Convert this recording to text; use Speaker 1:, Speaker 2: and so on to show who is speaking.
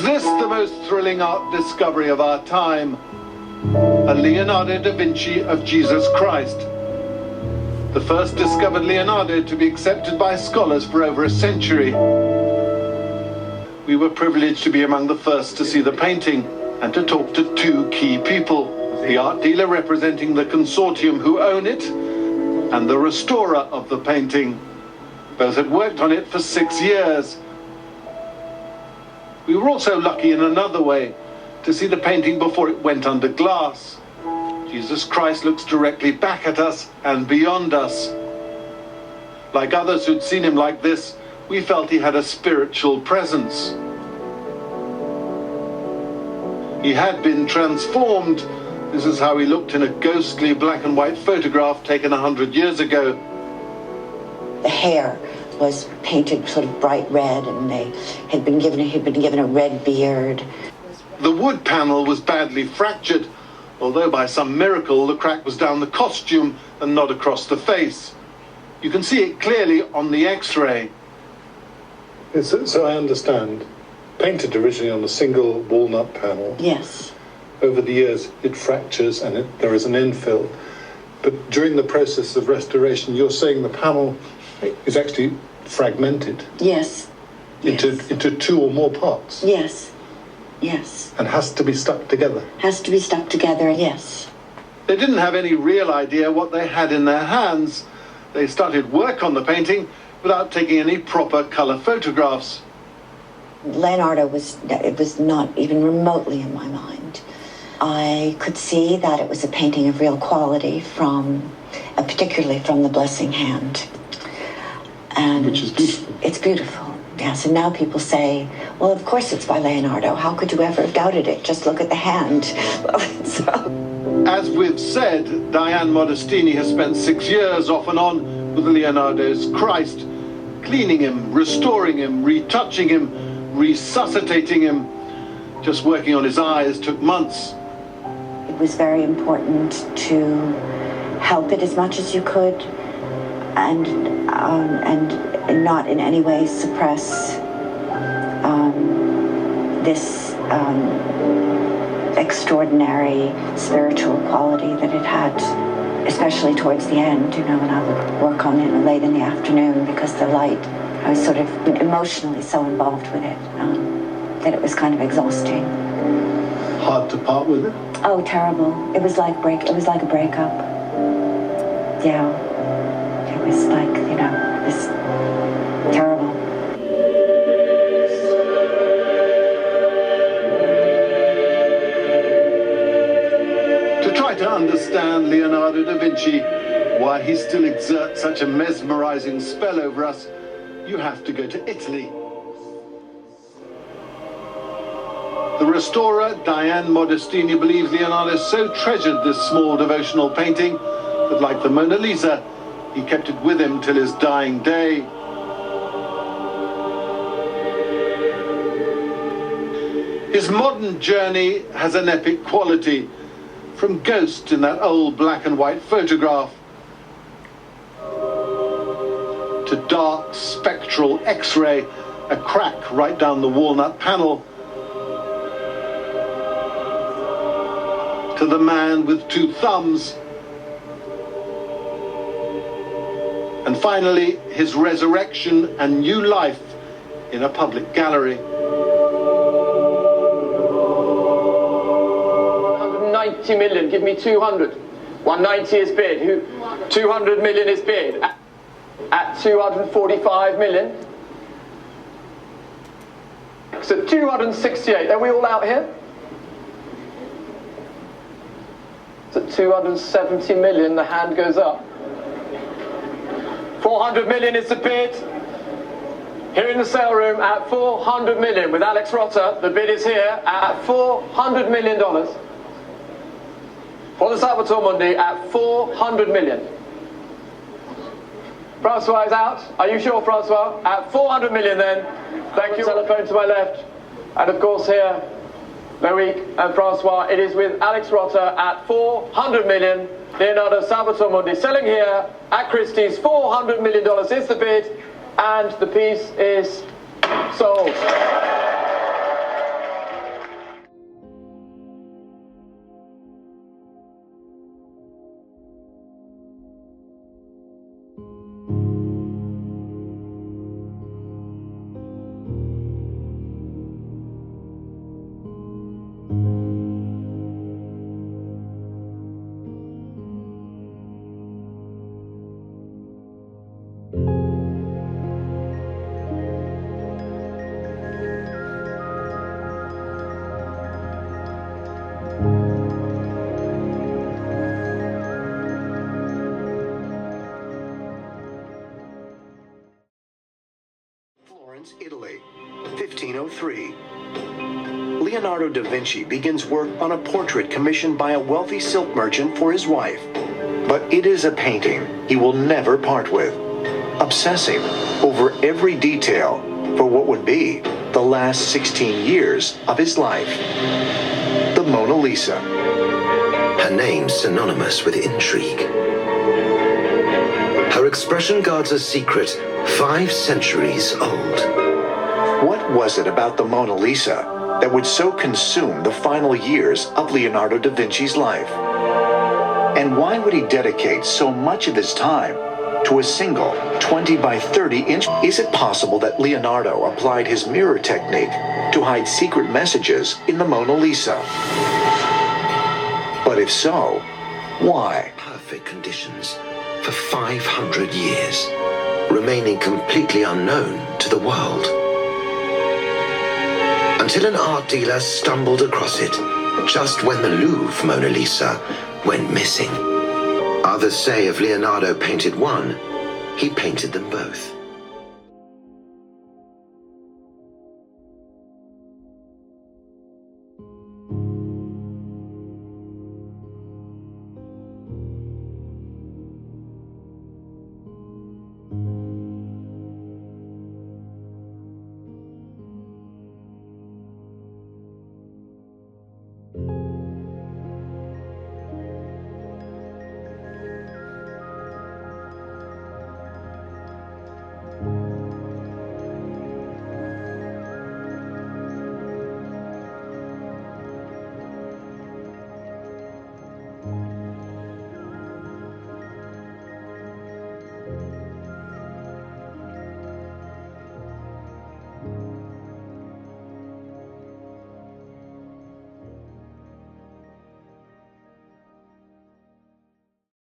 Speaker 1: this the most thrilling art discovery of our time? A Leonardo da Vinci of Jesus Christ. The first discovered Leonardo to be accepted by scholars for over a century. We were privileged to be among the first to see the painting and to talk to two key people: the art dealer representing the consortium who own it, and the restorer of the painting. Both had worked on it for 6 years. We were also lucky in another way, to see the painting before it went under glass. Jesus Christ looks directly back at us and beyond us. Like others who'd seen him like this, we felt he had a spiritual presence. He had been transformed. This is how he looked in a ghostly black and white photograph taken 100 years ago.
Speaker 2: The hair was painted sort of bright red, and he'd been given a red beard.
Speaker 1: The wood panel was badly fractured, although by some miracle the crack was down the costume and not across the face. You can see it clearly on the X-ray.
Speaker 3: So I understand, painted originally on a single walnut panel.
Speaker 2: Yes.
Speaker 3: Over the years it fractures and there is an infill. But during the process of restoration, you're saying the panel is actually fragmented?
Speaker 2: Yes.
Speaker 3: Into two or more parts?
Speaker 2: Yes. Yes.
Speaker 3: And has to be stuck together?
Speaker 2: Has to be stuck together, yes.
Speaker 1: They didn't have any real idea what they had in their hands. They started work on the painting without taking any proper colour photographs.
Speaker 2: Leonardo was not even remotely in my mind. I could see that it was a painting of real quality particularly from the blessing hand. And
Speaker 3: which is beautiful.
Speaker 2: It's beautiful, yes. And now people say, well, of course it's by Leonardo. How could you ever have doubted it? Just look at the hand.
Speaker 1: As we've said, Diane Modestini has spent 6 years off and on with Leonardo's Christ, cleaning him, restoring him, retouching him, resuscitating him. Just working on his eyes took months.
Speaker 2: It was very important to help it as much as you could, and not in any way suppress this extraordinary spiritual quality that it had, especially towards the end, when I would work on it late in the afternoon, because the light, I was sort of emotionally so involved with it that it was kind of exhausting.
Speaker 1: Hard to part with it?
Speaker 2: Oh, terrible. It was like a breakup. Yeah. It was like, this terrible.
Speaker 1: To try to understand Leonardo da Vinci, why he still exerts such a mesmerizing spell over us, you have to go to Italy. The restorer, Diane Modestini, believes Leonardo so treasured this small devotional painting that, like the Mona Lisa, he kept it with him till his dying day. His modern journey has an epic quality, from ghosts in that old black and white photograph to dark spectral X-ray, a crack right down the walnut panel, to the man with 2 thumbs, and finally his resurrection and new life in a public gallery.
Speaker 4: 190 million, give me 200. 190 is bid. 200 million is bid. At 245 million. So 268. Are we all out here? So 270 million, the hand goes up. 400 million is the bid. Here in the sale room at 400 million with Alex Rotter. The bid is here at $400 million. For the Salvator Mundi at 400 million. Francois is out. Are you sure, Francois? At 400 million then. Thank you. Telephone to my left. And of course here, Loic and Francois, it is with Alex Rotter at 400 million. Leonardo Salvator Mundi selling here at Christie's. $400 million is the bid, and the piece is sold.
Speaker 5: 3. Leonardo da Vinci begins work on a portrait commissioned by a wealthy silk merchant for his wife. But it is a painting he will never part with, obsessing over every detail for what would be the last 16 years of his life. The Mona Lisa.
Speaker 6: Her name's synonymous with intrigue. Her expression guards a secret 5 centuries old.
Speaker 5: What was it about the Mona Lisa that would so consume the final years of Leonardo da Vinci's life? And why would he dedicate so much of his time to a single 20 by 30 inch? Is it possible that Leonardo applied his mirror technique to hide secret messages in the Mona Lisa? But if so, why?
Speaker 6: Perfect conditions for 500 years, remaining completely unknown to the world. Until an art dealer stumbled across it just when the Louvre Mona Lisa went missing. Others say if Leonardo painted one, he painted them both.